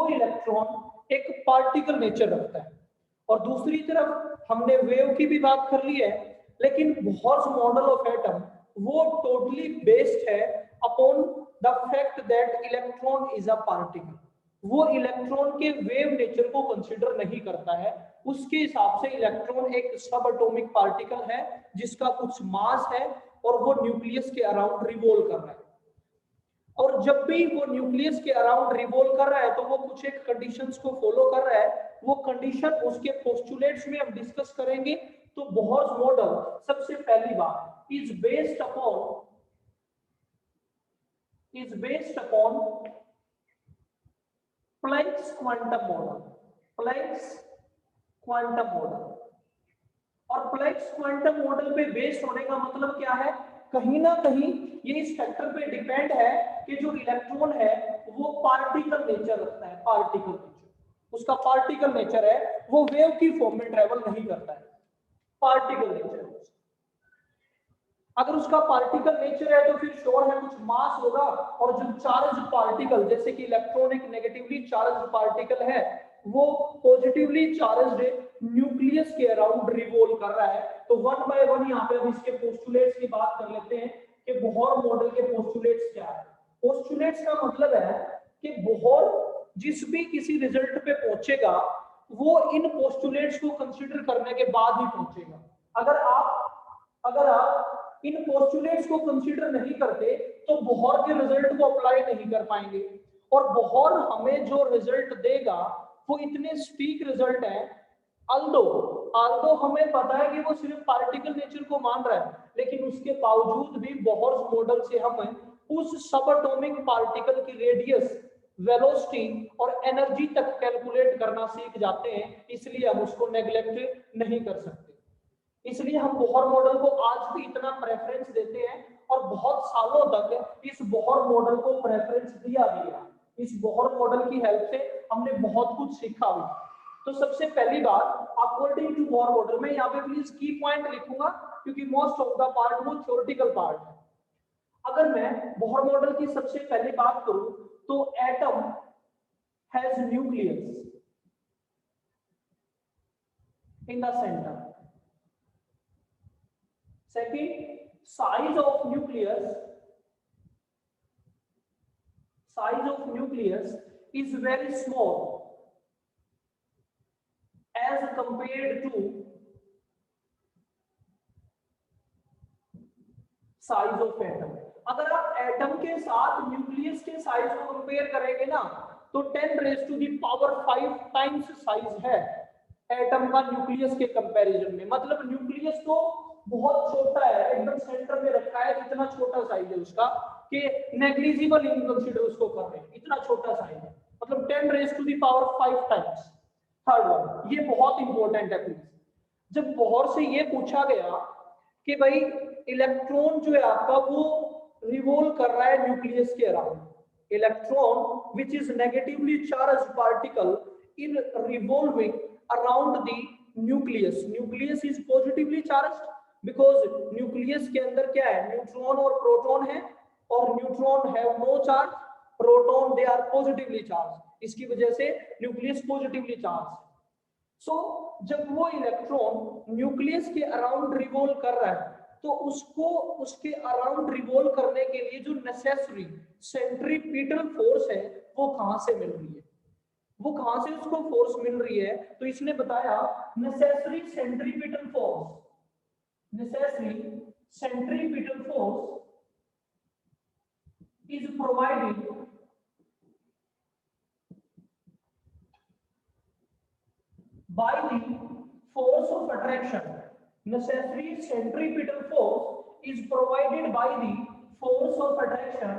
वो इलेक्ट्रॉन एक particle nature रखता है। और दूसरी तरफ हमने वेव की भी बात कर ली है, लेकिन बोहर्स मॉडल ऑफ एटम वो टोटली बेस्ड है upon the fact that electron is a particle. वो इलेक्ट्रॉन के वेव नेचर को कंसीडर नहीं करता है। उसके हिसाब से इलेक्ट्रॉन एक सब एटॉमिक पार्टिकल है जिसका कुछ मास है और वो न्यूक्लियस के अराउंड रिवॉल्व कर रहा है। और जब भी वो न्यूक्लियस के अराउंड रिवॉल्व कर रहा है तो वो कुछ एक कंडीशंस को फॉलो कर रहा है। वो कंडीशन उसके पोस्टुलेट्स में हम डिस्कस करेंगे। तो बोहर्स मॉडल सबसे पहली बात is based upon Planck's quantum model. Planck's quantum model और प्लैंक्स क्वांटम मॉडल पे बेस्ड होने का मतलब क्या है, कहीं ना कहीं ये इस फैक्टर पे डिपेंड है कि जो इलेक्ट्रॉन है वो पार्टिकल नेचर रखता है। पार्टिकल नेचर उसका पार्टिकल नेचर है, वो वेव की फॉर्म में ट्रेवल नहीं करता है। पार्टिकल नेचर अगर उसका पार्टिकल नेचर है तो फिर श्योर है कुछ मास होगा। और जो चार्ज पार्टिकल जैसे कि इलेक्ट्रॉन एक नेगेटिवली चार्ज पार्टिकल है, वो पॉजिटिवली चार्ज न्यूक्लियस के अराउंड रिवॉल्व कर रहा है। तो वन बाय वन यहाँ पे हम इसके पोस्टुलेट्स की बात कर लेते हैं कि बोहर मॉडल के पोस्टुलेट्स क्या है। पोस्टुलेट्स का मतलब है कि बोहर जिस भी किसी रिजल्ट पे पहुंचेगा वो इन पोस्टुलेट्स को कंसीडर करने के बाद ही पहुंचेगा। अगर आप इन पोस्टुलेट्स को कंसीडर नहीं करते तो बोहर के रिजल्ट को अप्लाई नहीं कर पाएंगे। और बोहर हमें जो रिजल्ट देगा वो इतने स्टीक रिजल्ट है। अल्दो हमें पता है कि वो सिर्फ पार्टिकल नेचर को मान रहा है, लेकिन उसके बावजूद भी बोहर्स मॉडल से हम उस सब एटॉमिक पार्टिकल की रेडियस, वेलोसिटी और एनर्जी तक कैलकुलेट करना सीख जाते हैं। इसलिए हम उसको नेग्लेक्ट नहीं कर सकते। इसलिए हम बोहर मॉडल को आज भी इतना प्रेफरेंस देते हैं और बहुत सालों तक इस बोहर मॉडल को प्रेफरेंस दिया गया। इस बोहर मॉडल की हेल्प से हमने बहुत कुछ सीखा भी। तो सबसे पहली बात अकॉर्डिंग टू बोहर मॉडल, मैं यहाँ पे प्लीज की पॉइंट लिखूंगा क्योंकि मोस्ट ऑफ द पार्ट वो थ्योरेटिकल पार्ट है। अगर मैं बोहर मॉडल की सबसे पहली बात करूं तो atom has nucleus in the centre. Second, size of nucleus is very small as compared to size of atom। अगर आप एटम के साथ न्यूक्लियस के साइज को कंपेयर करेंगे ना तो 10⁵ टाइम्स साइज है एटम का न्यूक्लियस के कंपैरिजन में। मतलब न्यूक्लियस तो बहुत छोटा है, एकदम सेंटर में रखा है, इतना छोटा साइज है उसका कि नेग्लिजिबल कंसीडर उसको कर रहे हैं, इतना छोटा साइज है। मतलब 10⁵ टाइम्स। थर्ड वन, ये बहुत इंपॉर्टेंट है प्लीज। जब बोहर से ये पूछा गया कि भाई इलेक्ट्रॉन जो है आपका वो रिवॉल्व कर रहा है न्यूक्लियस के around, electron which is negatively charged particle in revolving around the nucleus. Nucleus is positively charged because nucleus के अंदर क्या है, न्यूट्रॉन और प्रोटॉन है, और neutron have no charge, proton they are positively charge. इसकी वजह से न्यूक्लियस पॉजिटिवली चार्ज। सो जब वो इलेक्ट्रॉन न्यूक्लियस के अराउंड रिवॉल्व कर रहा है तो उसको उसके अराउंड रिवॉल्व करने के लिए जो नेसेसरी सेंट्रीपिटल फोर्स है वो कहां से मिल रही है, वो कहां से उसको फोर्स मिल रही है। तो इसने बताया necessary centripetal force is provided by the force of attraction. Necessary centripetal force is provided by the force of attraction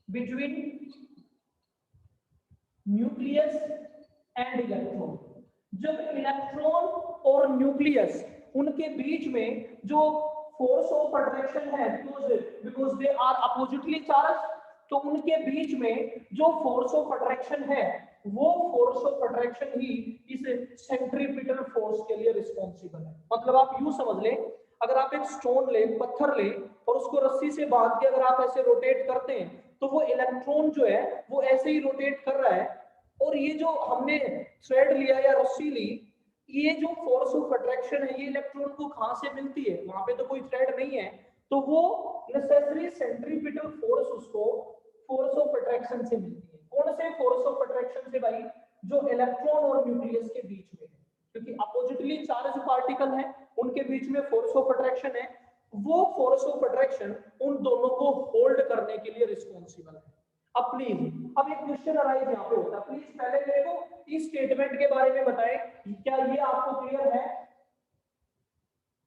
between nucleus and electron। जब इलेक्ट्रॉन और न्यूक्लियस उनके बीच में जो फोर्स ऑफ अट्रैक्शन है, because they are oppositely charge, तो उनके बीच में जो फोर्स ऑफ अट्रैक्शन है वो फोर्स ऑफ अट्रैक्शन ही इस सेंट्रीपिटल फोर्स के लिए रिस्पॉन्सिबल है। मतलब आप यूं समझ लें, अगर आप एक स्टोन ले, पत्थर ले और उसको रस्सी से बांध के अगर आप ऐसे रोटेट करते हैं तो वो इलेक्ट्रॉन जो है वो ऐसे ही रोटेट कर रहा है। और ये जो हमने थ्रेड लिया या रस्सी ली, ये जो फोर्स ऑफ अट्रैक्शन है ये इलेक्ट्रॉन को कहां से मिलती है, वहां पे तो कोई थ्रेड नहीं है, तो वो नेसेसरी सेंट्रीपिटल फोर्स उसको फोर्स ऑफ अट्रैक्शन से मिलती है। कौन से फोर्स ऑफ अट्रैक्शन से भाई? जो इलेक्ट्रॉन और न्यूक्लियस के बीच में है, क्योंकि अपोजिटली चार्ज पार्टिकल है, उनके बीच में फोर्स ऑफ अट्रैक्शन है। वो फोर्स ऑफ अट्रैक्शन उन दोनों को होल्ड करने के लिए रिस्पॉन्सिबल है। अब प्लीज, अब एक क्वेश्चन अराइज यहाँ पे होता है, प्लीज पहले मेरे को इस स्टेटमेंट के बारे में बताएं, क्या ये आपको क्लियर है?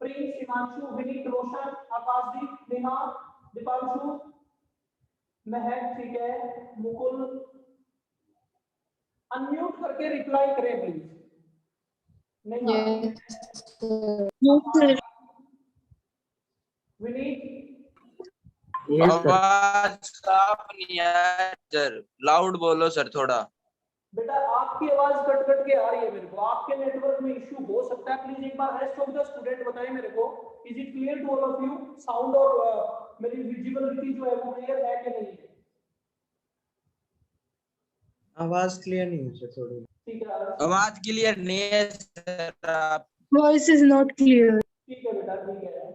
प्रिंस, हिमांशु, विनीत, रोशन, आकाशदीप, नेहा, दीपांशु, महक, ठीक है, मुकुल, अनम्यूट करके रिप्लाई करें प्लीज। नेहा, विनीत, आवाज साफ नहीं है सर, लाउड बोलो सर थोड़ा। बेटा आपकी आवाज कट कट के आ रही है मेरे को, आपके नेटवर्क में इश्यू हो सकता है, प्लीज एक बार रेस्ट ऑफ द स्टूडेंट बताएं मेरे को, is it clear to all of you? Sound और मेरी विजिबिलिटी जो है वो क्लियर है कि नहीं है? आवाज क्लियर नहीं है थोड़ी। ठीक है, आवाज क्लियर नहीं है सर, आप वॉइस इज नॉट क्लियर। ठीक है बेटा, ठीक है,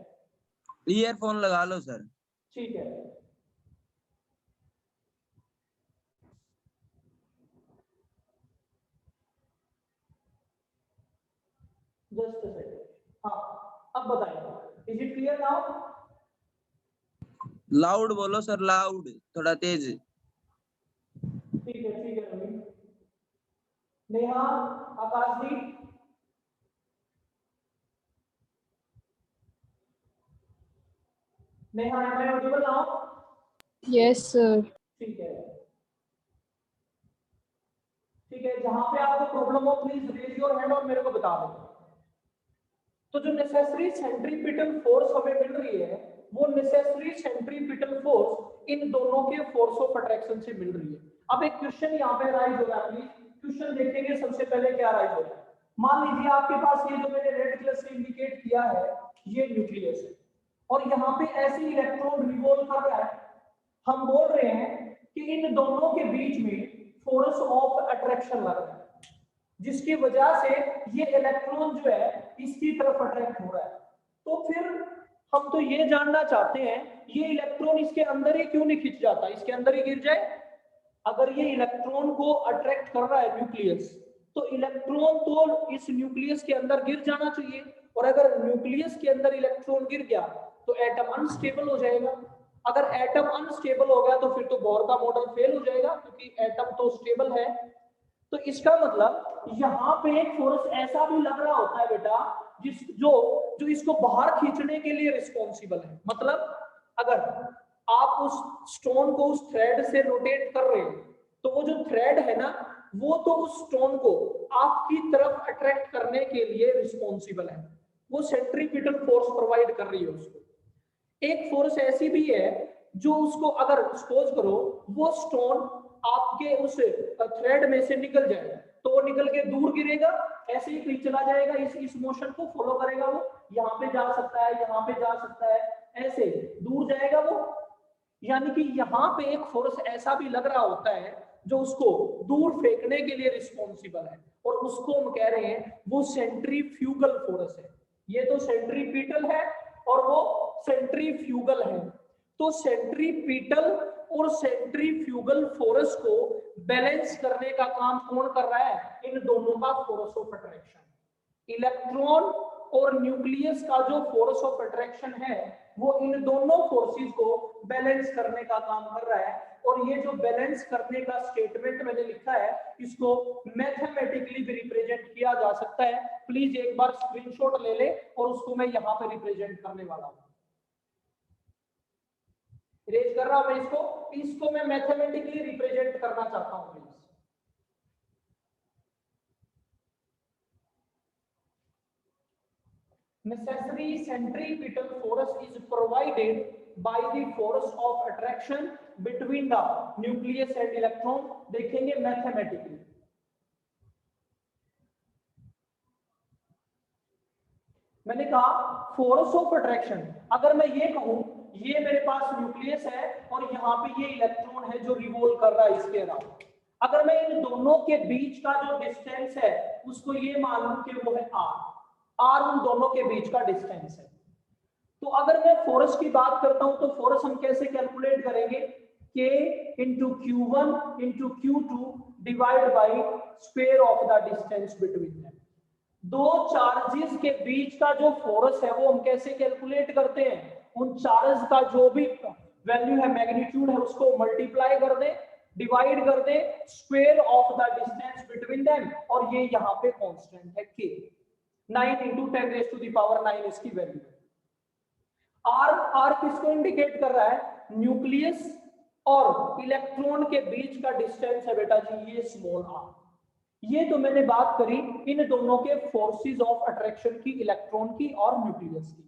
ईयरफोन लगा लो सर। ठीक है। जस्ट अ सेकंड, हाँ अब बताइए, is it clear now? Loud बोलो सर, लाउड, थोड़ा तेज। ठीक है Ravi. Neha, Akashdeep, Neha, am I audible now? Yes sir. ठीक है, ठीक है, जहां पे आपको प्रॉब्लम हो प्लीज रेज योर हैंड और मेरे को बता दें। तो जो नेसेसरी सेंट्रीपिटल फोर्स हमें मिल रही है वो नेसेसरी सेंट्रीपिटल फोर्स इन दोनों के फोर्स ऑफ अट्रैक्शन से मिल रही है। अब एक क्वेश्चन यहाँ पे राइज हो रहा है, प्लीज क्वेश्चन देखेंगे। सबसे पहले क्या राइज हो रहा है, मान लीजिए आपके पास ये जो मैंने रेड कलर से इंडिकेट किया है ये न्यूक्लियस है और यहाँ पे ऐसे इलेक्ट्रॉन रिवॉल्व कर रहा है। हम बोल रहे हैं कि इन दोनों के बीच में फोर्स ऑफ अट्रैक्शन लग रहा है जिसकी वजह से ये इलेक्ट्रॉन जो है इसकी तरफ अट्रैक्ट हो रहा है। तो फिर हम तो ये जानना चाहते हैं ये इलेक्ट्रॉन इसके अंदर ही क्यों नहीं खिंच जाता, इसके अंदर ही गिर जाए। अगर ये इलेक्ट्रॉन को अट्रैक्ट कर रहा है न्यूक्लियस, तो इलेक्ट्रॉन तो इस न्यूक्लियस के अंदर गिर जाना चाहिए, और अगर न्यूक्लियस के अंदर इलेक्ट्रॉन गिर गया तो एटम अनस्टेबल हो जाएगा। अगर एटम अनस्टेबल हो गया तो फिर तो बोर का मॉडल फेल हो जाएगा क्योंकि एटम तो स्टेबल है। तो इसका मतलब यहाँ पे एक फोर्स ऐसा भी लग रहा होता है बेटा जो इसको बाहर खींचने के लिए रिस्पॉन्सिबल है। मतलब अगर आप उस स्टोन को उस थ्रेड से रोटेट कर रहे हो तो वो जो थ्रेड है ना वो तो उस स्टोन को आपकी तरफ अट्रैक्ट करने के लिए रिस्पॉन्सिबल है, वो सेंट्रीपिटल फोर्स प्रोवाइड कर रही है उसको। एक फोर्स ऐसी भी है जो उसको अगर सपोज करो वो स्टोन आपके उस थ्रेड में से निकल जाएगा तो वो निकल के दूर गिरेगा, ऐसे ही कहीं चला जाएगा, इस मोशन को फॉलो करेगा, वो यहाँ पे जा सकता है, यहाँ पे जा सकता है, ऐसे दूर जाएगा वो। यानी कि यहाँ पे एक फोर्स ऐसा भी लग रहा होता है जो उसको दूर फेंकने के लिए रिस्पॉन्सिबल है और उसको हम कह रहे हैं वो सेंट्रीफ्यूगल फोर्स है। ये तो सेंट्रीपिटल है और वो सेंट्रीफ्यूगल है। तो सेंट्रीपिटल और सेंट्रीफ्यूगल फोर्स को बैलेंस करने का काम कौन कर रहा है? इन दोनों का फोर्स ऑफ अट्रैक्शन। इलेक्ट्रॉन और न्यूक्लियस का जो फोर्स ऑफ अट्रैक्शन है वो इन दोनों फोर्सेस को बैलेंस करने का काम कर रहा है। और ये जो बैलेंस करने का स्टेटमेंट मैंने लिखा है इसको मैथमेटिकली भी रिप्रेजेंट किया जा सकता है। प्लीज एक बार स्क्रीनशॉट ले ले और उसको मैं यहाँ पे रिप्रेजेंट करने वाला हूँ। इरेज कर रहा हूं मैं इसको मैं मैथमेटिकली रिप्रेजेंट करना चाहता हूं। Please necessary centripetal force is provided by the force of attraction between the nucleus and electron। देखेंगे मैथमेटिकली। मैंने कहा फोर्स ऑफ अट्रैक्शन, अगर मैं ये कहूं ये मेरे पास न्यूक्लियस है और यहाँ पे ये इलेक्ट्रॉन है जो रिवॉल्व कर रहा है इसके अराउंड। अगर मैं इन दोनों के बीच का जो डिस्टेंस है उसको ये मान लूं कि वो है r उन दोनों के बीच का डिस्टेंस है। तो अगर मैं फोर्स की बात करता हूं तो फोर्स हम कैसे कैलकुलेट करेंगे, k into Q1 into Q2 divide by square of the distance between them. दो चार्जेस के बीच का जो फोर्स है वो हम कैसे कैलकुलेट करते हैं, उन चार्ज का जो भी वैल्यू है, मैग्नीट्यूड है, उसको मल्टीप्लाई कर दें, डिवाइड कर दें square of the distance between them, और ये यहाँ पे कांस्टेंट है k। 9 into 10 raise to the power 9 इसकी वैल्यू है। r किसको इंडिकेट कर रहा है, न्यूक्लियस और इलेक्ट्रॉन के बीच का डिस्टेंस है बेटा जी ये स्मॉल r। ये तो मैंने बात करी इन दोनों के फोर्सेस ऑफ अट्रैक्शन की, इलेक्ट्रॉन की और न्यूक्लियस की।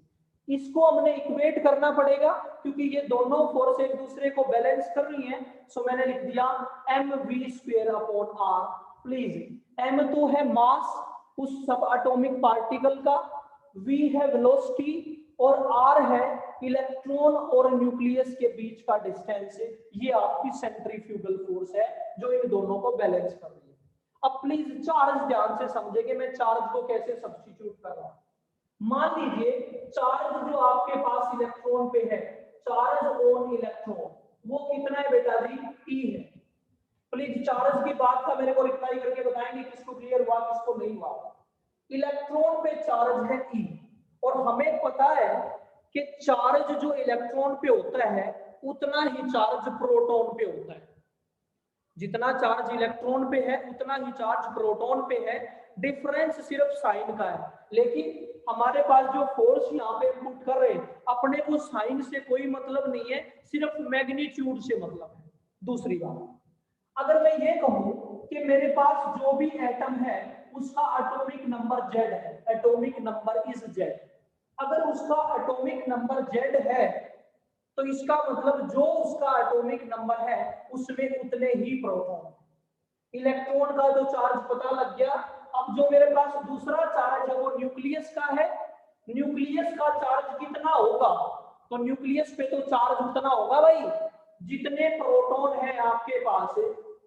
इसको हमने इक्वेट करना पड़ेगा क्योंकि ये दोनों फोर्स एक दूसरे को बैलेंस कर रही हैं। सो मैंने लिख दिया mv² upon r। Please m तो है मास उस सब एटॉमिक पार्टिकल का, v है वेलोसिटी और r है इलेक्ट्रॉन और न्यूक्लियस के बीच का डिस्टेंस। ये आपकी सेंट्रीफ्यूगल फोर्स है जो इन दोनों को बैलेंस कर रही है। अब प्लीज चार्ज ध्यान से समझे कि मैं चार्ज को कैसे सब्स्टिट्यूट कर रहा हूं। मान लीजिए चार्ज जो आपके पास इलेक्ट्रॉन पे है, चार्ज ऑन इलेक्ट्रॉन, वो कितना है बेटा जी, E है। प्लीज चार्ज की बात का मेरे को रिप्लाई करके बताएंगे किसको क्लियर हुआ किसको नहीं हुआ। इलेक्ट्रॉन पे चार्ज है E और हमें पता है कि चार्ज जो इलेक्ट्रॉन पे होता है उतना ही चार्ज प्रोटॉन पे होता है। जितना चार्ज इलेक्ट्रॉन पे है उतना ही चार्ज प्रोटॉन पे है, डिफरेंस सिर्फ साइन का है। लेकिन हमारे पास जो फोर्स यहाँ पे पुट कर रहे हैं अपने को साइन से कोई मतलब नहीं है, सिर्फ मैग्नीट्यूड से मतलब है। दूसरी बात, अगर मैं ये कहूं कि मेरे पास जो भी एटम है उसका एटॉमिक नंबर Z है, एटॉमिक नंबर इज Z, अगर उसका एटॉमिक नंबर Z है तो इसका मतलब जो उसका एटॉमिक नंबर है उसमें उतने ही प्रोटॉन। इलेक्ट्रॉन का जो चार्ज पता लग गया। अब जो मेरे पास दूसरा चार्ज है वो न्यूक्लियस का है, न्यूक्लियस का चार्ज कितना होगा, तो न्यूक्लियस पे तो चार्ज उतना होगा भाई, जितने प्रोटॉन है आपके पास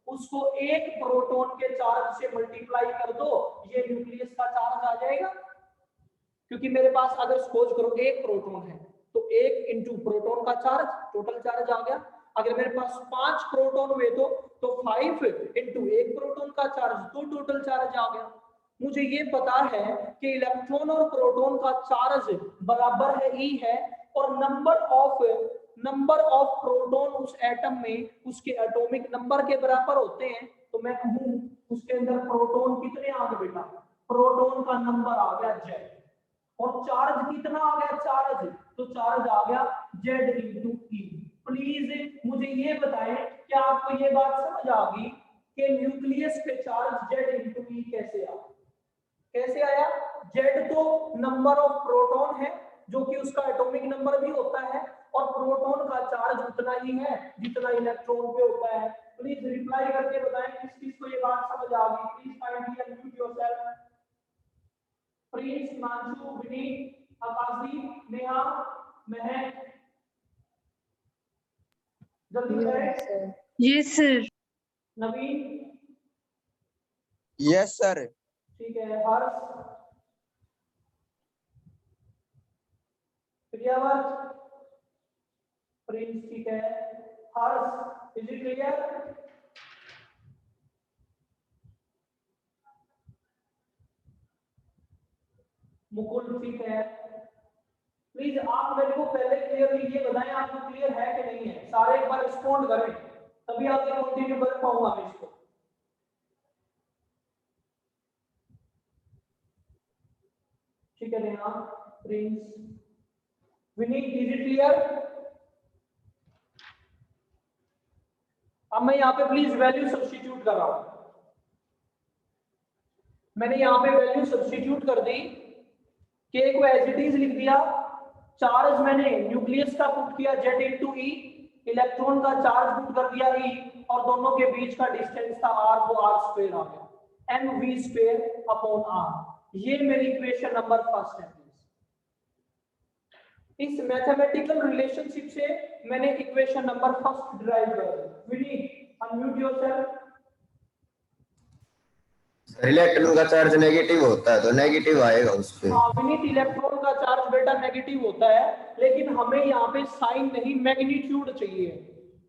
उसको एक प्रोटॉन के चार्ज से मल्टीप्लाई कर दो, ये न्यूक्लियस का चार्ज आ जाएगा। क्योंकि मेरे पास अगर सपोज करो एक प्रोटॉन है तो 1 इंटू प्रोटॉन का चार्ज, टोटल चार्ज आ गया। अगर मेरे पास 5 प्रोटॉन हुए तो 5 इंटू 1 प्रोटॉन का चार्ज, तो टोटल चार्ज आ गया। मुझे ये पता है कि इलेक्ट्रॉन और प्रोटॉन का चार्ज बराबर है E है, और नंबर ऑफ प्रोटॉन उस एटम में उसके एटॉमिक नंबर के बराबर होते हैं। तो मैं कहूं उसके अंदर प्रोटॉन कितने आ गए बेटा, प्रोटॉन का नंबर आ गया Z, और चार्ज कितना आ गया, चार्ज तो चार्ज आ गया Z इंटू E। प्लीज मुझे ये बताएं क्या आपको ये बात समझ आ गई कि न्यूक्लियस पे चार्ज Z इंटू E कैसे आया, कैसे आया। Z तो नंबर ऑफ प्रोटॉन है जो कि उसका एटॉमिक नंबर भी होता है, और प्रोटॉन का चार्ज उतना ही है जितना इलेक्ट्रॉन पे होता है। प्लीज रिप्लाई करके बताएं किस किस को ये बात समझ आ गई। Please kindly unmute yourself. Prince, Himanshu, Vineet, Akashi, Neha, Mahak, जल्दी करें। Yes, sir. नवीन, Yes, sir. ठीक है। हर्ष, प्रियावत, प्रिंस, ठीक है। हर्ष, इज इट क्लियर? मुकुल, ठीक है। प्लीज आप मेरे को पहले क्लियरली ये बताएं आपको क्लियर है कि नहीं है। सारे एक बार रिस्पॉन्ड करें तभी आगे कंटिन्यू कर पाऊंगा मैं इसको। ठीक है Neha, Prince, Vineet, is it clear? अब मैं यहाँ पे प्लीज वैल्यू सब्स्टिट्यूट कर रहा हूं। मैंने यहाँ पे वैल्यू सब्स्टिट्यूट कर दी, के को एज इट इज लिख दिया, चार्ज मैंने न्यूक्लियस का पुट किया Z इंटू E, इलेक्ट्रॉन का चार्ज पुट कर दिया E, और दोनों के बीच का डिस्टेंस था R, वो R स्क्वायर आ गया, mv² अपॉन R। ये मेरी इक्वेशन नंबर फर्स्ट है। इस मैथमेटिकल रिलेशनशिप से मैंने इक्वेशन नंबर फर्स्ट डिराइव कर दी। Vineet unmute yourself. इलेक्ट्रॉन का चार्ज नेगेटिव होता है तो नेगेटिव आएगा उस पे। हाँ विनीत, इलेक्ट्रॉन का चार्ज बेटा नेगेटिव होता है, लेकिन हमें यहाँ पे साइन नहीं मैग्नीट्यूड चाहिए।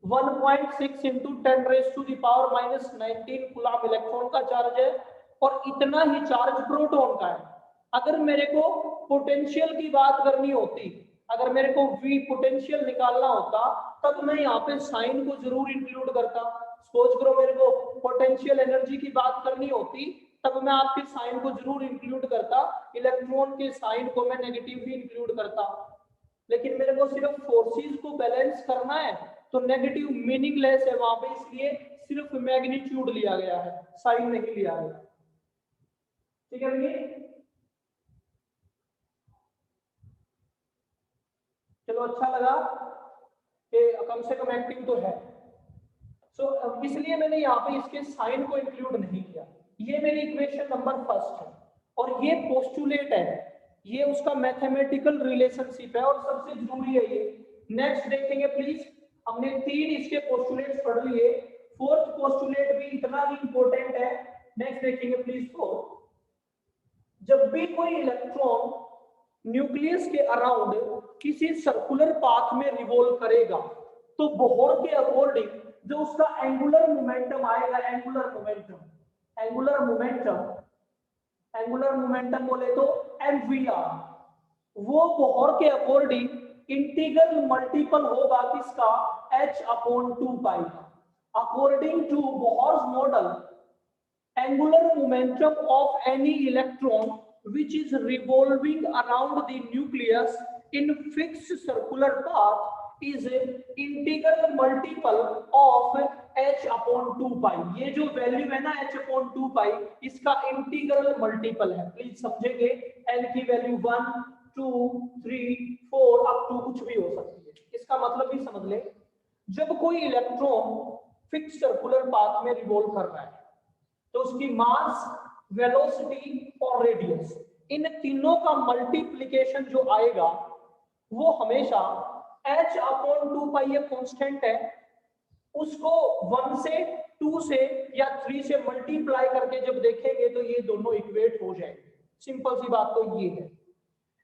1.6 इंटू 10⁻⁻19 कूलम इलेक्ट्रॉन का चार्ज है और इतना ही चार्ज प्रोटॉन का है। अगर मेरे को पोटेंशियल की बात करनी होती, अगर मेरे को V पोटेंशियल निकालना होता, तब मैं यहाँ पे साइन को जरूर इंक्लूड करता। सोच करो, मेरे को पोटेंशियल एनर्जी की बात करनी होती तब मैं आपके साइन को जरूर इंक्लूड करता, इलेक्ट्रॉन के साइन को मैं नेगेटिव भी इंक्लूड करता। लेकिन मेरे को सिर्फ फोर्सेस को बैलेंस करना है तो नेगेटिव मीनिंगलेस है वहां पे, इसलिए सिर्फ मैग्नीट्यूड लिया गया है, साइन नहीं लिया गया। ठीक है भैया, चलो अच्छा लगा कि कम से कम एक्टिव तो है। सो इसलिए मैंने यहाँ पे इसके साइन को इंक्लूड नहीं किया। ये मेरी इक्वेशन नंबर फर्स्ट है और ये पोस्टुलेट है, ये उसका मैथमेटिकल रिलेशनशिप है और सबसे जरूरी है ये। नेक्स्ट देखेंगे प्लीज, हमने 3 इसके पोस्टुलेट्स पढ़ लिए, फोर्थ पोस्टुलेट भी इतना ही इंपॉर्टेंट है। नेक्स्ट देखेंगे प्लीज। जब भी कोई इलेक्ट्रॉन न्यूक्लियस के अराउंड किसी सर्कुलर पाथ में रिवॉल्व करेगा तो बोहर के अकॉर्डिंग जो उसका एंगुलर मोमेंटम आएगा, एंगुलर मोमेंटम बोले तो mvr, वो बोहर के अकॉर्डिंग इंटीग्रल मल्टीपल होगा किसका, h/2 का। According to Bohr's model, angular momentum of any electron which is revolving around the nucleus in fixed circular path is integral multiple of h/2 pi। ये जो value है ना h/2 इसका integral multiple है। Please समझेंगे, n की value 1 2 3 4 up to कुछ भी हो सकती है। इसका मतलब भी समझ ले, जब कोई इलेक्ट्रॉन फिक्स सर्कुलर पाथ में रिवॉल्व कर रहा है तो उसकी मास, वेलोसिटी और रेडियस, इन तीनों का मल्टीप्लिकेशन जो आएगा वो हमेशा h/2 ये कांस्टेंट है, उसको 1 से 2 से या 3 से मल्टीप्लाई करके जब देखेंगे तो ये दोनों इक्वेट हो जाएंगे। सिंपल सी बात तो ये है।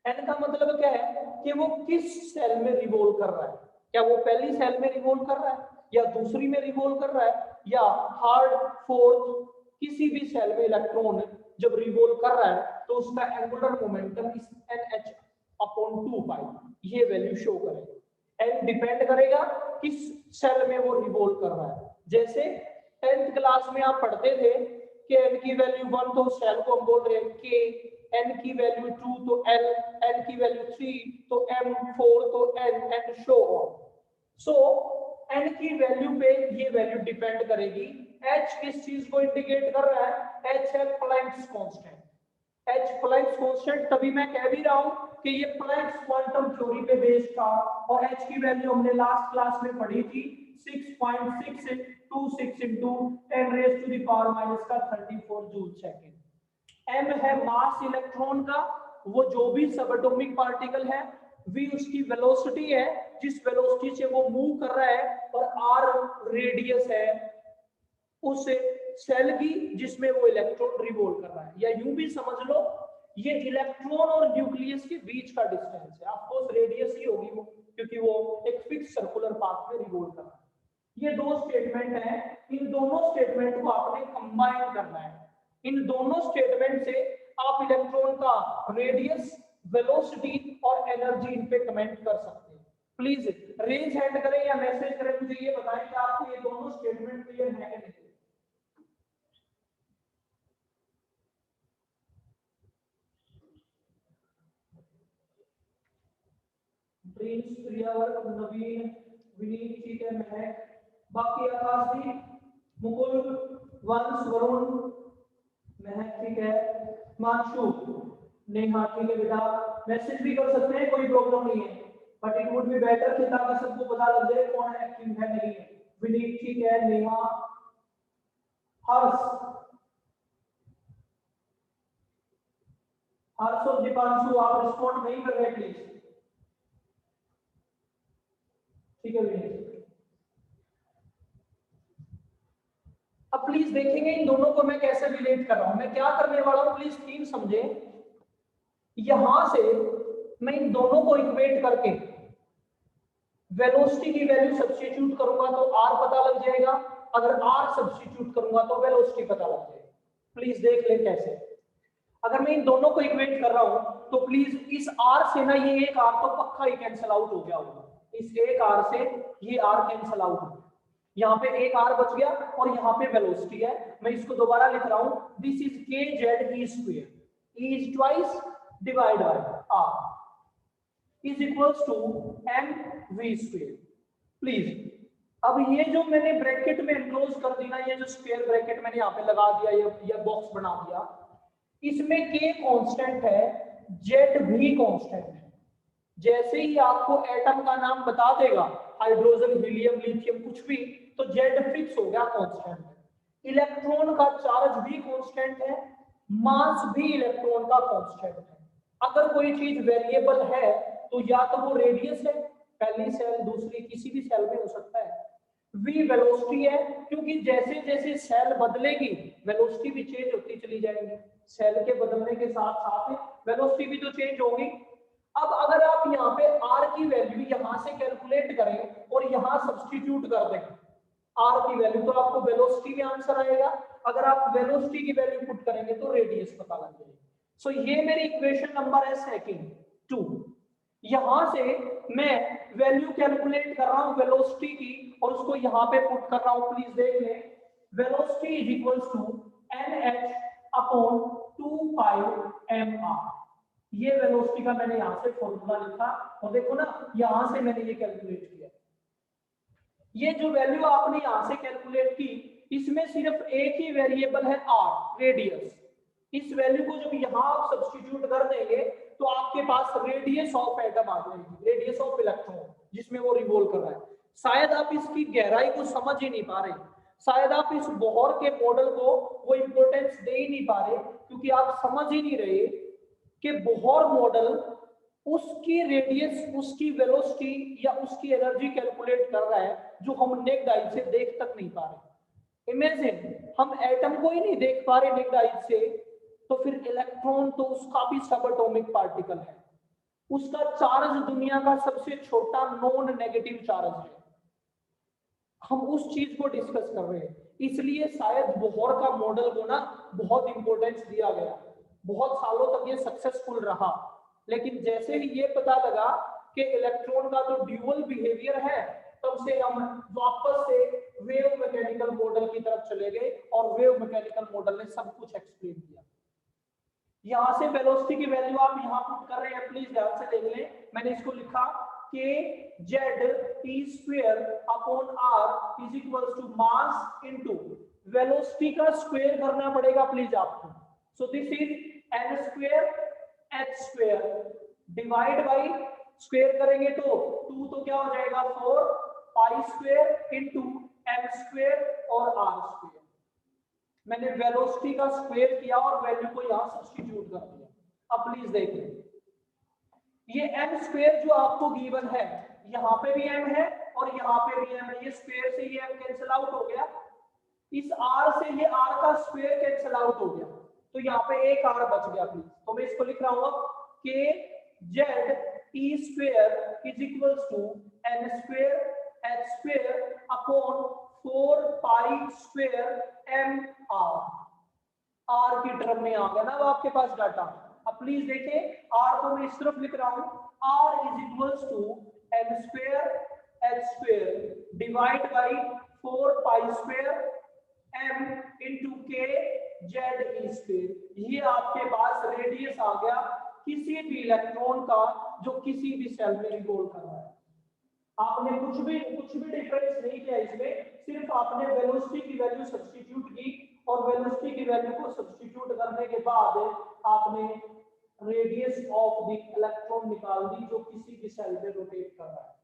n का मतलब क्या है कि वो किस सेल में रिवॉल्व कर रहा है, क्या वो पहली सेल में रिवॉल्व कर रहा है या दूसरी में रिवॉल्व कर रहा है या थर्ड फोर्थ, किसी भी सेल में इलेक्ट्रॉन जब रिवॉल्व कर रहा है तो उसका एंगुलर मोमेंटम इस nh/2 ये वैल्यू शो करेगा। n डिपेंड करेगा किस सेल में वो रिवॉल्व कर रहा है। जैसे 10th क्लास में आप पढ़ते थे कि n की वैल्यू 1 तो सेल को हम बोल रहे हैं k, n की वैल्यू 2 तो l, n की वैल्यू 3 तो m, 4 तो n and so on. So n की वैल्यू पे ये वैल्यू डिपेंड करेगी। h किस चीज को इंडिकेट कर रहा है, h है Planck's constant. h Planck's constant, तभी मैं कह भी रहा हूं कि ये प्लैंक्स क्वांटम थ्योरी पे बेस्ड था और h की वैल्यू हमने लास्ट क्लास में पढ़ी थी 6.626 into 10⁻⁻34 जूल सेकंड। m है मास इलेक्ट्रॉन का, वो जो भी सबएटॉमिक पार्टिकल है, v उसकी वेलोसिटी है जिस वेलोसिटी से वो मूव कर रहा है, और r रेडियस है उस सेल की जिसमें वो इलेक्ट्रॉन रिवॉल्व कर रहा है। या यूं भी समझ लो ये इलेक्ट्रॉन और न्यूक्लियस के बीच का डिस्टेंस है। ऑफ कोर्स रेडियस ही होगी वो, क्योंकि वो एक फिक्स सर्कुलर पाथ में रिवॉल्व कर रहा है। ये दो स्टेटमेंट हैं, इन दोनों स्टेटमेंट को आपने कंबाइन करना है। इन दोनों स्टेटमेंट से आप इलेक्ट्रॉन का रेडियस, वेलोसिटी और एनर्जी इन पे कमेंट कर सकते हैं। प्लीज रेज हैंड करें या मैसेज करें, मुझे ये बताएं कि आपको ये दोनों स्टेटमेंट क्लियर है कि नहीं। प्रिंस, प्रियावर्त, नवीन, विनीत, ठीक है, महक, बाकी आकाशदीप, मुकुल, वंश, वरुण, महक, ठीक है, मानशु, नेहा, ठीक है बेटा। मैसेज भी कर सकते हैं, कोई प्रॉब्लम नहीं है, but it would be better कि ताकि सबको पता लग जाए कौन एक्टिव है नहीं है। विनीत, ठीक है, नेहा, हर्ष, हर्ष और दीपांशु, आप रिस्पॉन्ड नहीं कर रहे प्लीज। ठीक है भैया। अब प्लीज देखेंगे इन दोनों को मैं कैसे रिलेट कर रहा हूं। मैं क्या करने वाला हूं प्लीज थीम समझे। यहां से मैं इन दोनों को इक्वेट करके वेलोसिटी की वैल्यू सब्स्टिट्यूट करूंगा तो आर पता लग जाएगा, अगर आर सब्स्टिट्यूट करूंगा तो वेलोसिटी पता लग जाएगा। प्लीज देख ले कैसे। अगर मैं इन दोनों को इक्वेट कर रहा हूं तो प्लीज इस आर से ना ये एक आर तो पक्का ही कैंसिल आउट हो गया होगा, इस एक आर से ये आर कैंसिल आउट हो गया, यहाँ पे एक आर बच गया और यहाँ पे वेलोसिटी है। मैं इसको दोबारा लिख रहा हूं, this is K Z E square, E is twice divide by R is equals to M V square. Please अब ये जो मैंने ब्रैकेट में एनक्लोज कर दी ना, ये जो स्क्वायर ब्रैकेट मैंने यहाँ पे लगा दिया, ये बॉक्स बना दिया, इसमें के कांस्टेंट है, जेड भी कांस्टेंट है। जैसे ही आपको एटम का नाम बता देगा, हाइड्रोजन, हीलियम, लिथियम कुछ भी, तो जेड फिक्स हो गया कांस्टेंट है। इलेक्ट्रॉन का चार्ज भी कांस्टेंट है, मास भी इलेक्ट्रॉन का कांस्टेंट है। अगर कोई चीज वेरिएबल है तो या तो वो रेडियस है, पहली सेल दूसरी किसी भी सेल में हो सकता है, v वेलोसिटी है, क्योंकि जैसे जैसे सेल बदलेगी वेलोसिटी भी चेंज होती चली जाएगी, सेल के बदलने के साथ साथ वेलोसिटी भी तो चेंज होगी। अब अगर आप यहाँ पे r की वैल्यू यहाँ से कैलकुलेट करें और यहाँ सब्स्टिट्यूट कर दें r की वैल्यू, तो आपको वेलोसिटी में आंसर आएगा। अगर आप वेलोसिटी की वैल्यू पुट करेंगे तो रेडियस पता लग जाएगी। सो ये मेरी इक्वेशन नंबर है सेकंड 2। यहां से मैं वैल्यू कैलकुलेट कर रहा हूं वेलोसिटी की और उसको यहां पे पुट कर रहा हूं। प्लीज देख लें, velocity is equals to nh upon 2 pi mr। ये वेलोसिटी का मैंने यहां से फॉर्मूला लिखा और देखो ना यहां से मैंने ये कैलकुलेट किया। ये जो वैल्यू आपने यहां से कैलकुलेट की, इसमें सिर्फ एक ही वेरिएबल है r, रेडियस। इस वैल्यू को जब यहां आप सब्स्टिट्यूट कर देंगे तो आपके पास रेडियस ऑफ एटम आ जाएगी, रेडियस ऑफ इलेक्ट्रॉन जिसमें वो रिवॉल्व कर रहा है। शायद आप इसकी गहराई को समझ ही नहीं पा रहे, शायद आप इस बोहर के मॉडल को वो इंपॉर्टेंस दे ही नहीं पा रहे, क्योंकि आप समझ ही नहीं रहे कि बोहर मॉडल उसकी रेडियस, उसकी वेलोसिटी या उसकी एनर्जी कैलकुलेट कर रहा है जो हम नेक्ड आई से देख तक नहीं पा रहे। इमेजिन हम एटम को ही नहीं देख पा रहे नेक्ड आई से, तो फिर इलेक्ट्रॉन तो उसका भी सब एटॉमिक पार्टिकल है, उसका चार्ज दुनिया का सबसे छोटा नॉन नेगेटिव चार्ज है। हम उस चीज को डिस्कस कर रहे हैं, इसलिए शायद बोहर का मॉडल को ना बहुत इंपॉर्टेंस दिया गया, बहुत सालों तक ये सक्सेसफुल रहा। लेकिन जैसे ही ये पता लगा कि इलेक्ट्रॉन का तो ड्यूअल बिहेवियर है, तब से हम वापस से वेव मैकेनिकल मॉडल की तरफ चले गए और वेव मैकेनिकल मॉडल ने सब कुछ एक्सप्लेन किया। यहां से वेलोसिटी की वैल्यू आप यहां पुट कर रहे हैं, प्लीज ध्यान से देख लें। मैंने इसको लिखा K Z E square upon R is equals to mass into velocity का स्क्वायर करना पड़ेगा प्लीज आपको। So this is N square H square divide by, square करेंगे तो 2 तो क्या हो जाएगा 4 pi square into M square और आर स्क्वायर। मैंने वेलोसिटी का स्क्वायर किया और वैल्यू को यहां सब्स्टिट्यूट कर दिया। अब प्लीज देखिए, ये m स्क्वायर जो आपको गिवन है, यहाँ पे भी m है और यहाँ पे भी m है, ये स्क्वायर से ये m कैंसिल आउट हो गया, इस r से ये r का स्क्वायर कैंसिल आउट हो गया, तो यहाँ पे एक r बच गया प्लीज। तो मैं इसको लिख रहा हूँ K Z E square is equals to n square h square upon 4 pi square m r की टर्म में आ गया ना वो आपके पास डाटा। अब प्लीज देखें, r को मैं इस तरफ लिख रहा हूं, r is equals to n square h square divide by 4 pi square m into k Z E square. ये आपके पास रेडियस आ गया किसी भी इलेक्ट्रॉन का जो किसी भी सेल में रिवॉल्व कर रहा है। आपने कुछ भी डिफरेंस नहीं किया इसमें, सिर्फ आपने वेलोसिटी की वैल्यू सब्स्टिट्यूट की और वेलोसिटी की वैल्यू को सब्स्टिट्यूट करने के बाद आपने रेडियस ऑफ द इलेक्ट्रॉन निकाल दी जो किसी भी सेल में रोटेट कर रहा है।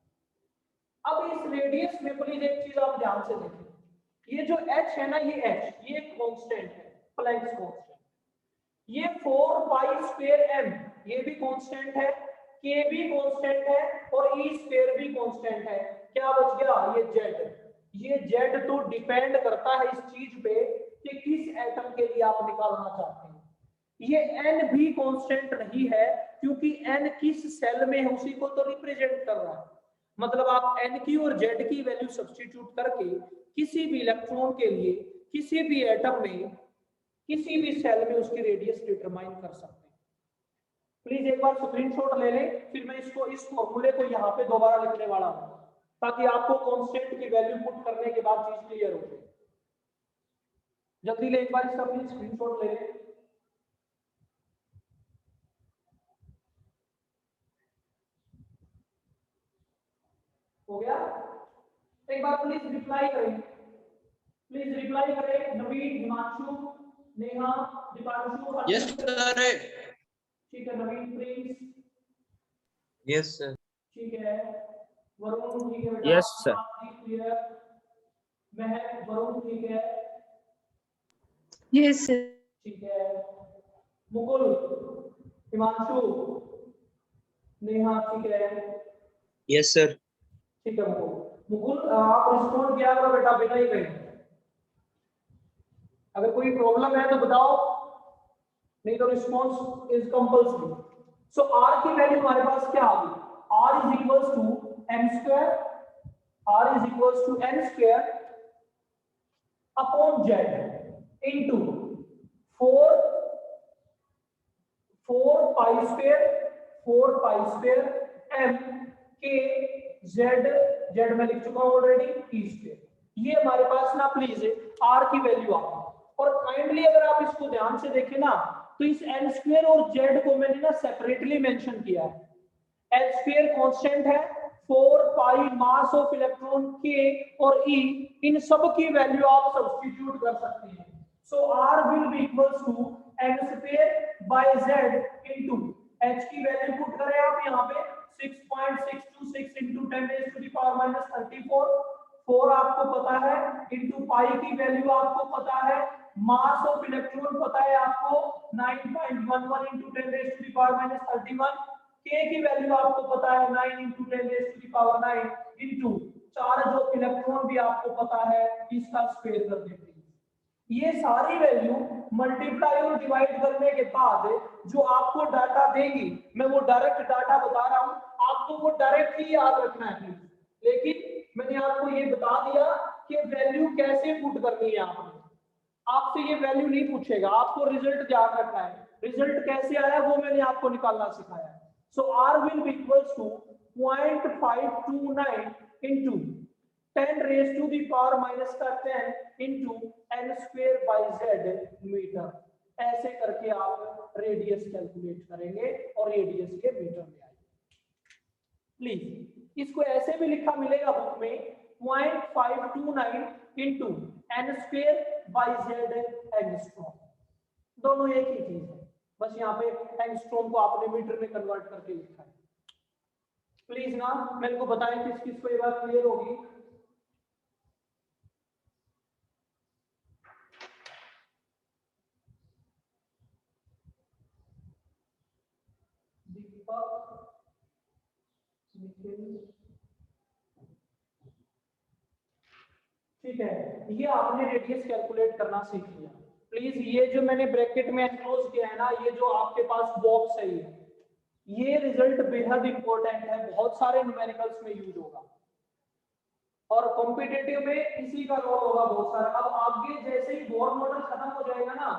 अब इस रेडियस में प्लीज एक चीज आप ध्यान से देखें, ये जो h है ना, ये h ये कांस्टेंट है, प्लैंक्स कांस्टेंट। ये 4 पाई स्क्वायर m ये भी कांस्टेंट है, k भी कांस्टेंट है और e स्क्वायर भी कांस्टेंट है। क्या बच गया, ये जेड। ये जेड तो डिपेंड करता है इस चीज पे कि किस एटम के लिए आप निकालना चाहते हैं। ये एन भी कांस्टेंट नहीं है, क्योंकि एन किस सेल में है उसी को तो रिप्रेजेंट कर रहा है। मतलब आप एन की और जेड की वैल्यू सब्स्टिट्यूट करके किसी भी इलेक्ट्रॉन के लिए किसी भी एटम में किसी भी सेल में उसकी रेडियस डिटरमाइन कर सकते हैं। प्लीज एक बार स्क्रीनशॉट ले लें, फिर मैं इसको इस फॉर्मूले को यहाँ पे दोबारा लिखने वाला हूँ, ताकि आपको कांस्टेंट की वैल्यू पुट करने के बाद चीज क्लियर हो जाए। जल्दी ले एक बार इसका प्लीज स्क्रीनशॉट ले लें। हो गया? एक बार प्लीज रिप्लाई करें, प्लीज रिप्लाई करें। नवीन, हिमांशु, नेहा, दीपांशु, यस सर। ठीक है। नवीन प्लीज। Yes sir. ठीक है। वरुण ठीक है बेटा। Yes sir. क्लियर। महक, वरुण ठीक है। Yes, sir. ठीक है। मुकुल, हिमांशु, नेहा ठीक है। Yes sir. ठीक है मुकुल, आप रिस्पॉन्ड किया करो बेटा, बिना ही कहीं। अगर कोई प्रॉब्लम है तो बताओ, नहीं तो response is compulsory. So R की वैल्यू हमारे पास क्या आ गई, R is equals to N square, R is equals to N square upon Z into 4 pi square M K Z में लिख चुका हूं ऑलरेडी, टी स्क्वायर। ये हमारे पास ना प्लीज आर की वैल्यू आ गई। और काइंडली अगर आप इसको ध्यान से देखें ना, तो इस एन स्क्वायर और जेड को मैंने ना सेपरेटली मेंशन किया है। एन स्क्वायर कांस्टेंट है, 4 पाई मास ऑफ इलेक्ट्रॉन के और ई, इन सब की वैल्यू आप सब्स्टिट्यूट कर सकते हैं। So r will be equals to N square by Z into h की वैल्यू पुट करें आप यहाँ पे 6.626 into 10 raised to the power minus 34, 4 आपको पता है, इनटू पाई की वैल्यू आपको पता है, मास ऑफ इलेक्ट्रॉन पता है आपको 9.11 into 10 raised to the power minus 31, के की वैल्यू आपको पता है 9 into 10 raised to the power 9 into charge of electron भी आपको पता है, इसका स्क्वायर कर देते हैं। ये सारी वैल्यू मल्टीप्लाई और डिवाइड करने के बाद जो आपको डाटा देगी, मैं वो डायरेक्ट डाटा बता रहा हूं, आपको वो डायरेक्ट ही याद रखना है। लेकिन मैंने आपको ये बता दिया कि वैल्यू कैसे पुट करनी है। आपसे ये वैल्यू नहीं पूछेगा, आपको रिजल्ट याद रखना है। रिजल्ट कैसे आया वो मैंने आपको निकालना सिखाया। So r will be equals to 0.529 into 10 raised to the power minus का 10 into n square by z metre. ऐसे करके आप रेडियस कैलकुलेट करेंगे और रेडियस के मीटर में आएंगे। प्लीज इसको ऐसे भी लिखा मिलेगा बुक में 0.529 into n square by z angstrom, दोनों एक ही चीज है, बस यहाँ पे एंगस्ट्रॉम को आपने मीटर में कन्वर्ट करके लिखा है। प्लीज ना मेरे को बताएं किस किस को ये बात क्लियर होगी। ठीक है, ये आपने रेडियस कैलकुलेट करना सीख लिया। प्लीज ये जो मैंने ब्रैकेट में एनक्लोज किया है ना, ये जो आपके पास बॉक्स है, ये रिजल्ट बेहद इंपॉर्टेंट है, बहुत सारे न्यूमेरिकल्स में यूज होगा और कॉम्पिटिटिव में इसी का रोल होगा बहुत सारा। अब आगे जैसे ही बोर मॉडल खत्म हो जाएगा ना,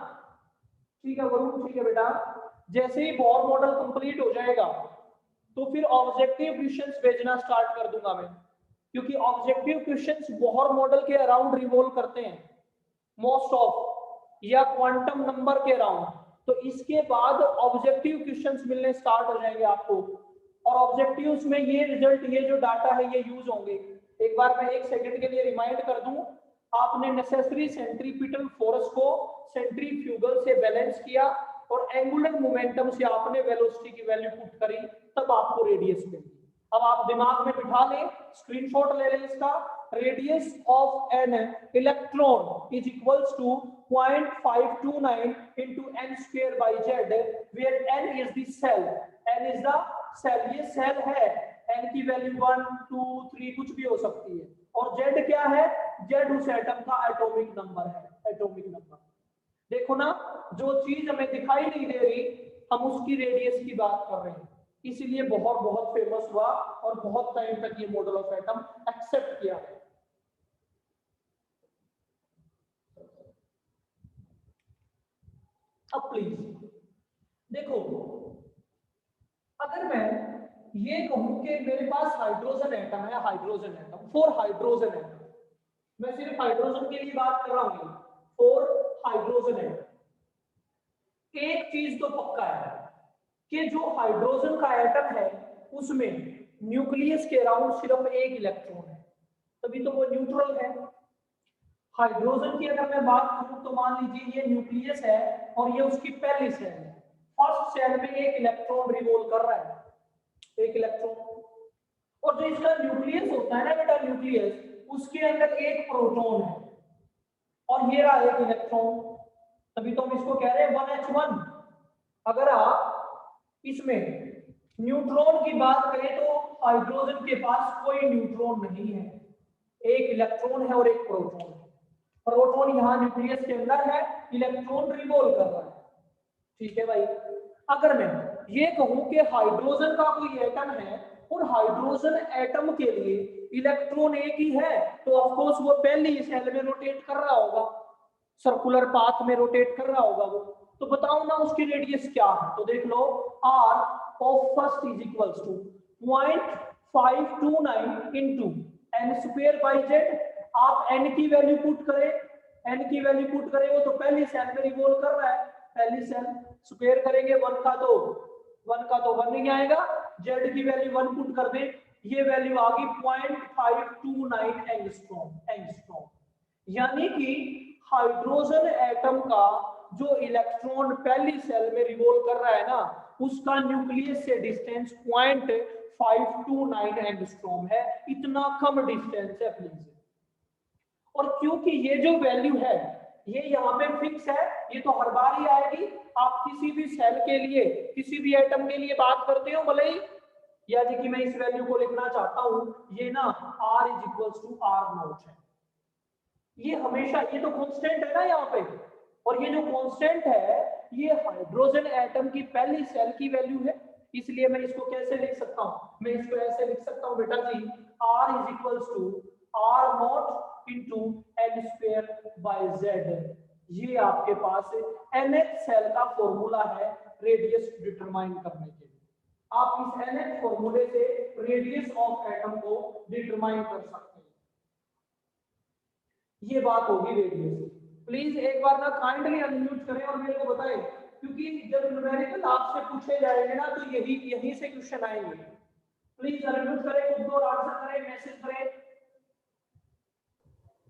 ठीक है वरुण, ठीक है बेटा, जैसे ही बोर मॉडल कंप्लीट हो जाएगा तो फिर ऑब्जेक्टिव क्वेश्चंस भेजना स्टार्ट कर दूंगा मैं, क्योंकि ऑब्जेक्टिव क्वेश्चंस बोर मॉडल के अराउंड रिवॉल्व करते हैं मोस्ट ऑफ, या क्वांटम नंबर के अराउंड। तो इसके बाद ऑब्जेक्टिव क्वेश्चंस मिलने स्टार्ट हो जाएंगे आपको, और ऑब्जेक्टिव्स में ये रिजल्ट, ये जो डाटा है ये यूज होंगे। एक बार मैं 1 सेकंड के लिए रिमाइंड कर दूं, आपने नेसेसरी सेंट्रीपिटल फोर्स को सेंट्रीफ्यूगल से बैलेंस किया और एंगुलर मोमेंटम से आपने वेलोसिटी की वैल्यू पुट करी, तब आपको रेडियस मिली। अब आप दिमाग में बिठा लें, स्क्रीनशॉट ले लें इसका। Radius of an electron is equals to 0.529 into n square by z, where n is the cell, n is the cell, ये सेल है n की वैल्यू 1 2 3 कुछ भी हो सकती है। और z क्या है, z उस एटम का एटॉमिक नंबर है, एटॉमिक नंबर। देखो ना, जो चीज हमें दिखाई नहीं दे रही हम उसकी रेडियस की बात कर रहे हैं, इसीलिए बहुत बहुत फेमस हुआ और बहुत टाइम तक ये मॉडल ऑफ एटम एक्सेप्ट किया है। अब प्लीज देखो, अगर मैं ये कहूं कि मेरे पास हाइड्रोजन एटम है, हाइड्रोजन एटम, 4 हाइड्रोजन एटम, मैं सिर्फ हाइड्रोजन के लिए बात कर रहा हूं, 4 हाइड्रोजन एटम। एक चीज तो पक्का है कि जो हाइड्रोजन का एटम है उसमें न्यूक्लियस के अराउंड सिर्फ एक इलेक्ट्रॉन है, तभी तो वो न्यूट्रल है। हाइड्रोजन की अगर मैं बात करूं तो मान लीजिए ये न्यूक्लियस है और ये उसकी पहली सेल है। फर्स्ट सेल में एक इलेक्ट्रॉन रिवॉल्व कर रहा है, एक इलेक्ट्रॉन। और जो इसका न्यूक्लियस होता है ना बेटा, न्यूक्लियस, उसके अंदर एक प्रोटॉन है और ये रहा एक इलेक्ट्रॉन, तभी तो हम इसको कह रहे हैं 1h1। अगर आप इसमें न्यूट्रॉन की बात करें तो हाइड्रोजन के पास कोई न्यूट्रॉन नहीं है, एक इलेक्ट्रॉन है और एक प्रोटॉन है। प्रोटॉन यहाँ न्यूक्लियस के अंदर है, इलेक्ट्रॉन रिवॉल्व कर रहा है, ठीक है भाई। अगर मैं ये कहूं कि हाइड्रोजन का कोई एटम है और हाइड्रोजन एटम के लिए इलेक्ट्रॉन एक ही है, तो ऑफ कोर्स वो पहले ही सेल में रोटेट कर रहा होगा, सर्कुलर पाथ में रोटेट कर रहा होगा वो। तो बताओ ना उसकी रेडियस क्या है, तो देख लो, r of first is equals to 0.529 into n square by z। आप n की वैल्यू पुट करें, n की वैल्यू पुट करें, वो तो पहली सेल में रिवॉल्व कर रहा है, पहली सेल, स्क्वायर करेंगे 1 का तो 1 नहीं आएगा, z की वैल्यू 1 पुट कर दे, ये वैल्यू आ गई 0.529 एंगस्ट्रॉम। यानी कि हाइड्रोजन एटम का जो इलेक्ट्रॉन पहली सेल में रिवॉल्व कर रहा है ना, उसका न्यूक्लियस से डिस्टेंस 0.529 एंगस्ट्रॉम है, इतना कम डिस्टेंस है प्लीज। और क्योंकि ये जो वैल्यू है ये यहाँ पे फिक्स है, ये तो हर बार ही आएगी। आप किसी भी सेल के लिए, किसी भी एटम के लिए बात करते हो भले ही, यानी कि मैं इस वैल्यू को लिखना चाहता हूं, ये ना r is equals to r0 है, ये हमेशा, ये तो कांस्टेंट है ना यहाँ पे, और ये जो कांस्टेंट है ये हाइड्रोजन एटम की पहली सेल की वैल्यू है, इसलिए मैं इसको कैसे लिख सकता हूँ, मैं इसको ऐसे लिख सकता हूँ बेटा जी, r is equals to r0 into n square by z। ये आपके पास nth सेल का फॉर्मूला है रेडियस डिटरमाइन करने के लिए। आप इस nth फॉर्मूले से रेडियस ऑफ एटम को डिटरमाइन कर सकते हैं। ये बात होगी रेडियस। प्लीज एक बार ना काइंडली अनम्यूट करें और मेरे को बताएं, क्योंकि जब न्यूमेरिकल आपसे पूछे जाएंगे ना तो यही से क्वेश्चन आएंगे। प्लीज अनम्यूट करें, खुद को आंसर करें, मैसेज करें।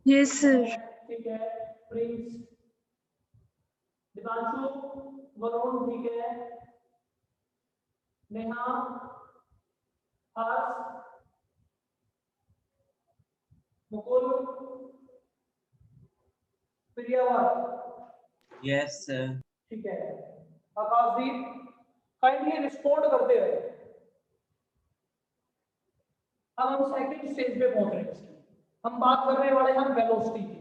Yes, sir. ठीक है, प्रिंस, दिवांशु, वरुण, ठीक है, नेहा, हर्ष, मुकुल, प्रियावत। Yes, sir. ठीक है, आकाशदीप, काइंडली रिस्पॉन्ड करते रहे। अब हम सेकंड स्टेज पे पहुंच रहे हैं, हम बात करने वाले हैं वेलोसिटी की।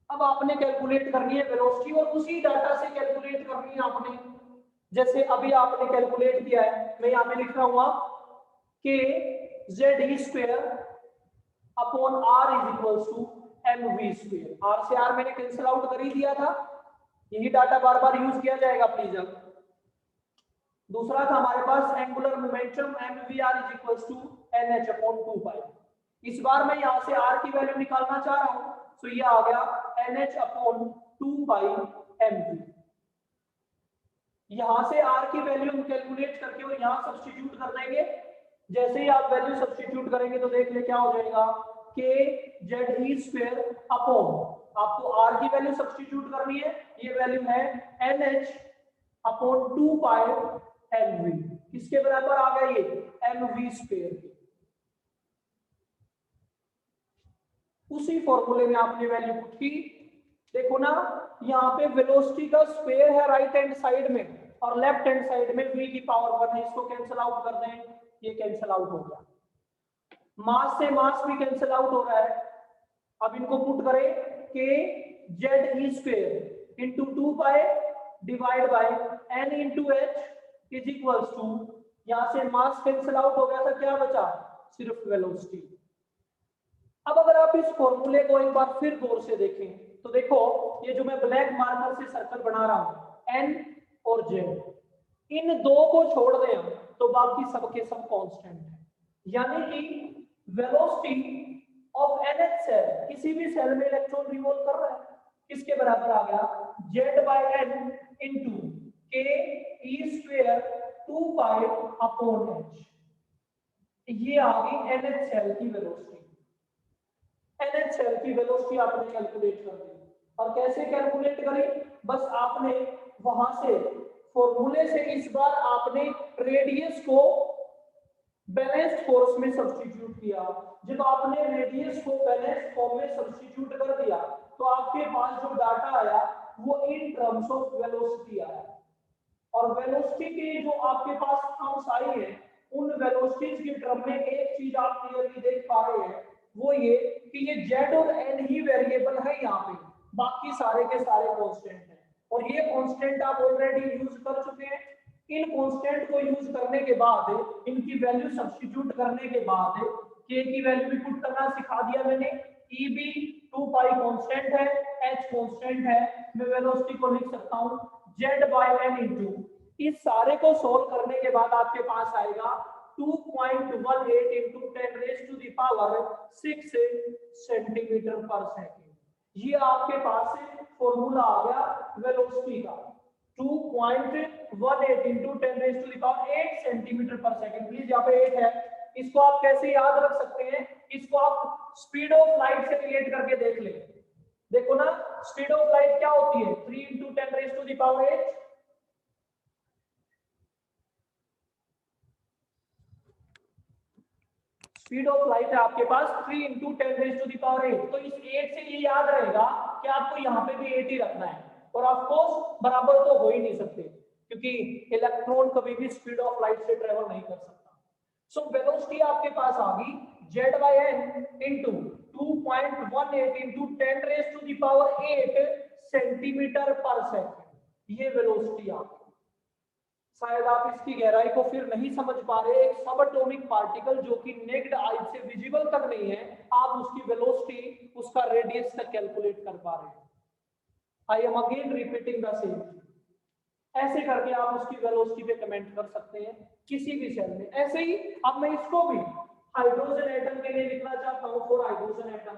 अब आपने कैलकुलेट करनी है वेलोसिटी और उसी डाटा से कैलकुलेट करनी है आपने, जैसे अभी आपने कैलकुलेट किया है, मैं यहाँ पे लिख रहा हूँ कि z square upon r is equals to mv square. r से r मैंने कैंसिल आउट कर ही दिया था, यही डाटा बार बार यूज किया जाएगा प्लीज। अब दूसरा था हमारे पास angular momentum mvr is equals to nh upon 2 pi. इस बार मैं यहाँ से r की वैल्यू निकालना चाह रहा हूँ, तो ये आ गया nh अपॉन 2 पाई mv। यहां से r की वैल्यू हम कैलकुलेट करके और यहां सब्स्टिट्यूट कर देंगे। जैसे ही आप वैल्यू सब्स्टिट्यूट करेंगे तो देख ले क्या हो जाएगा, k z स्क्वायर अपॉन, आपको r की वैल्यू सब्स्टिट्यूट करनी है, ये वैल्यू है nh अपॉन 2 पाई mv। किसके बराबर आ गया ये, mv स्क्वायर के। उसी फॉर्मूले में आपने वैल्यू पुट की। देखो ना, यहाँ पे वेलोसिटी का स्क्वायर है राइट हैंड साइड में और लेफ्ट हैंड साइड में v की पावर 1 है, इसको कैंसिल आउट कर दें, ये कैंसिल आउट हो गया। मास से मास भी कैंसिल आउट हो रहा है। अब इनको पुट करें कि Z E square into 2 pi divide by n into H is equals to, यहाँ से मास कैंसिल आउट हो गया था, क्या बचा, सिर्फ वेलोसिटी। अब अगर आप इस फॉर्मूले को एक बार फिर गौर से देखें तो देखो, ये जो मैं ब्लैक मार्कर से सर्कल बना रहा हूं n और z, इन दो को छोड़ दें हम तो बाकी सबके सब कांस्टेंट है। यानी कि वेलोसिटी ऑफ nth सेल, किसी भी सेल में इलेक्ट्रॉन रिवॉल्व कर रहा है, किसके बराबर आ गया, z by n into k E square 2 pi upon h। ये आ गई nth सेल की वेलोसिटी। nth सेल की वेलोसिटी आपने कैलकुलेट कर दी। और कैसे कैलकुलेट करी, बस आपने वहां से फॉर्मूले से इस बार आपने रेडियस को बैलेंस्ड फोर्स में सब्स्टिट्यूट किया। जब आपने रेडियस को बैलेंस्ड फॉर्म में सब्स्टिट्यूट कर दिया तो आपके पास जो डाटा आया वो इन टर्म्स ऑफ वेलोसिटी आया। और वेलोसिटी के जो आपके पास टर्म्स आई है, उन वेलोसिटीज के टर्म में एक चीज आप क्लियरली देख पा रहे हैं, वो ये कि ये z और n ही वेरिएबल है यहाँ पे, बाकी सारे के सारे कांस्टेंट हैं। और ये कांस्टेंट आप ऑलरेडी यूज कर चुके हैं। इन कांस्टेंट को यूज करने के बाद, इनकी वैल्यू सब्स्टिट्यूट करने के बाद k की वैल्यू भी पुट करना सिखा दिया मैंने। e भी 2 पाई कांस्टेंट है, h कांस्टेंट है, मैं वेलोसिटी को लिख सकता हूँ z बाय n इंटू, इस सारे को सोल्व करने के बाद आपके पास आएगा 2.18 into 10 raised to the power 6 centimetre पर सेकंड। ये आपके पास फॉर्मूला आ गया वेलोसिटी का, 2.18 into 10 raised to the power 8 centimetre पर सेकंड। प्लीज यहाँ पे 8 है, इसको आप कैसे याद रख सकते हैं, इसको आप स्पीड ऑफ लाइट से रिलेट करके देख ले। देखो ना, स्पीड ऑफ लाइट क्या होती है, 3 into 10 raised to the power 8। Speed of light है आपके पास 3 into 10 raised to the power 8। तो इस 8 से ये याद रहेगा कि आपको यहाँ पे भी 8 ही रखना है। और ऑफ कोर्स बराबर तो हो ही नहीं सकते, क्योंकि इलेक्ट्रॉन कभी भी स्पीड ऑफ लाइट से ट्रेवल नहीं कर सकता। सो वेलोसिटी आपके पास आ गई z by n into 2.18 into 10 raised to the power 8 centimetre पर सेकंड। ये वेलोसिटी आ गई। शायद आप इसकी गहराई को फिर नहीं समझ पा रहे। एक सब एटॉमिक पार्टिकल जो कि नेक्ड आई से विजिबल तक नहीं है, आप उसकी वेलोसिटी, उसका रेडियस तक कैलकुलेट कर पा रहे हैं। I am again repeating the same. ऐसे करके आप उसकी वेलोसिटी पे कमेंट कर सकते हैं किसी भी सेल में। ऐसे ही अब मैं इसको भी हाइड्रोजन एटम के लिए लिखना चाहता हूँ, for hydrogen atom.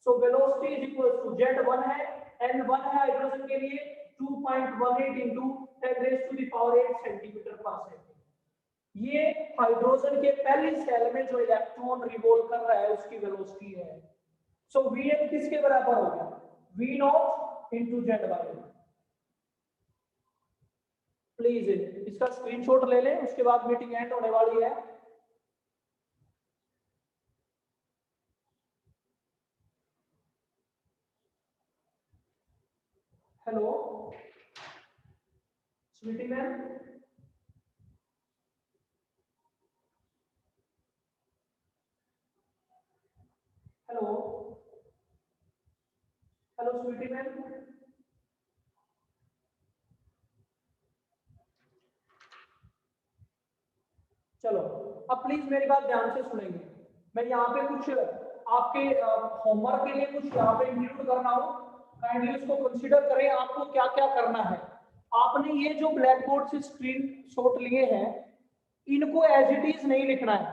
So velocity is equal to z1 है, n1 है हाइड्रोजन के लिए, 2.18 into 10 raised to the power 8 centimetre पर सेकंड। ये हाइड्रोजन के पहली सेल में जो इलेक्ट्रॉन रिवॉल्व कर रहा है उसकी वेलोसिटी है। सो Vn किसके बराबर हो गया, V0 into z by n। Please इसका स्क्रीनशॉट ले लें, उसके बाद मीटिंग एंड होने वाली है। Hello Sweety ma'am, hello hello Sweety ma'am. चलो अब प्लीज मेरी बात ध्यान से सुनेंगे। मैं यहाँ पे कुछ आपके होमवर्क के लिए कुछ यहाँ पे इंक्लूड कर रहा हूँ, काइंडली उसको कंसीडर करें। आपको क्या क्या करना है, आपने ये जो ब्लैक बोर्ड से स्क्रीन शॉट लिए हैं, इनको एज इट इज नहीं लिखना है,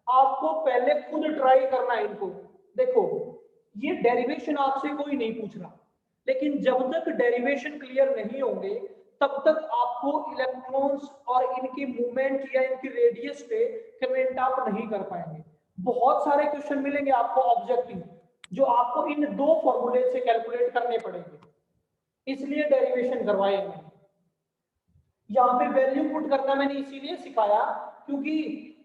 आपको पहले खुद ट्राई करना है इनको। देखो ये डेरिवेशन आपसे कोई नहीं पूछ रहा, लेकिन जब तक डेरिवेशन क्लियर नहीं होंगे तब तक आपको इलेक्ट्रॉन्स और इनकी मूवमेंट या इनकी रेडियस पे कमेंट आप नहीं कर पाएंगे। बहुत सारे क्वेश्चन मिलेंगे आपको ऑब्जेक्टिव, जो आपको इन दो फॉर्मूले से कैलकुलेट करने पड़ेंगे, इसलिए डेरिवेशन करवाएंगे। यहाँ पे वैल्यू पुट करना मैंने इसीलिए सिखाया क्योंकि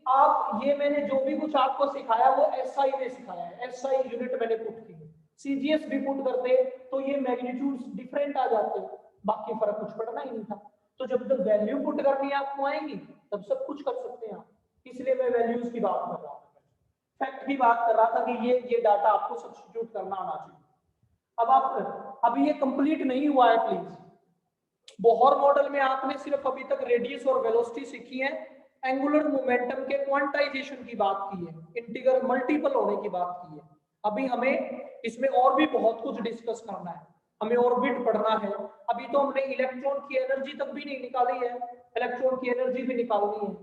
आप, ये मैंने जो भी कुछ आपको सिखाया वो एसआई में सिखाया है, एसआई यूनिट मैंने पुट की है। सीजीएस भी पुट करते तो ये मैग्नीट्यूड्स डिफरेंट आ जाते, बाकी फर्क कुछ पड़ना ही नहीं था। तो जब तक वैल्यू पुट करनी आपको आएंगी तब सब कुछ कर सकते हैं आप, इसलिए मैं वैल्यूज की बात कर रहा हूँ, फैक्ट की बात कर रहा था कि ये डाटा आपको सब्स्टिट्यूट करना आना चाहिए। अब आप, अभी ये कंप्लीट नहीं हुआ है प्लीज। बोहर मॉडल में आपने सिर्फ अभी तक रेडियस और वेलोसिटी सीखी है, एंगुलर मोमेंटम के क्वांटाइजेशन की बात की है, इंटीग्रल मल्टीपल होने की बात की है। अभी हमें इसमें और भी बहुत कुछ डिस्कस करना है, हमें ऑर्बिट पढ़ना है। अभी तो हमने इलेक्ट्रॉन की एनर्जी तक भी नहीं निकाली है, इलेक्ट्रॉन की एनर्जी भी निकालनी है,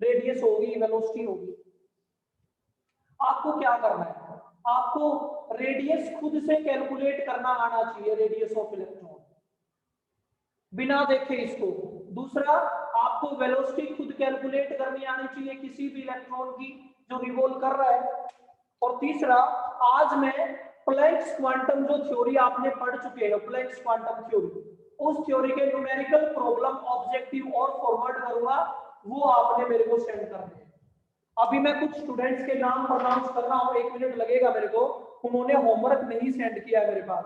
रेडियस होगी, वेलोसिटी होगी। आपको क्या करना है, आपको रेडियस खुद से कैलकुलेट करना आना चाहिए, रेडियस ऑफ इलेक्ट्रॉन बिना देखे इसको। दूसरा, आपको वेलोसिटी खुद कैलकुलेट करनी आनी चाहिए किसी भी इलेक्ट्रॉन की जो रिवॉल्व कर रहा है। और तीसरा, आज मैं प्लैंक्स क्वांटम जो थ्योरी आपने पढ़ चुके हैं, प्लैंक्स क्वांटम थ्योरी, उस थ्योरी के न्यूमेरिकल प्रॉब्लम ऑब्जेक्टिव और फॉरवर्ड करूंगा, वो आपने मेरे को सेंड करने हैं। अभी मैं कुछ स्टूडेंट्स के नाम प्रोनाउंस कर रहा हूँ, 1 मिनट लगेगा मेरे को, उन्होंने होमवर्क नहीं सेंड किया मेरे पास,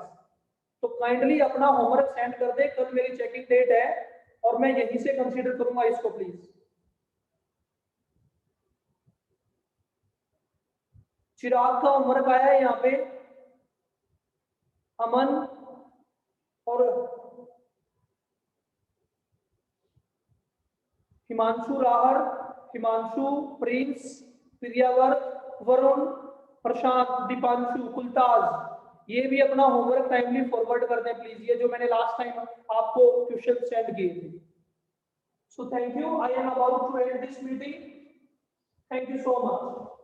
तो काइंडली अपना होमवर्क सेंड कर दे। कल मेरी चेकिंग डेट है और मैं यहीं से कंसीडर करूंगा इसको, प्लीज। चिराग का होमवर्क आया है यहाँ पे, अमन और हिमांशु राहर, हिमांशु, प्रिंस, प्रियावर्त, वरुण, प्रशांत, दीपांशु, कुलताज, ये भी अपना होमवर्क टाइमली फॉरवर्ड कर दें प्लीज, ये जो मैंने लास्ट टाइम आपको क्वेश्चन सेंड किए थे। So thank you, I am about to end this meeting, thank you so much.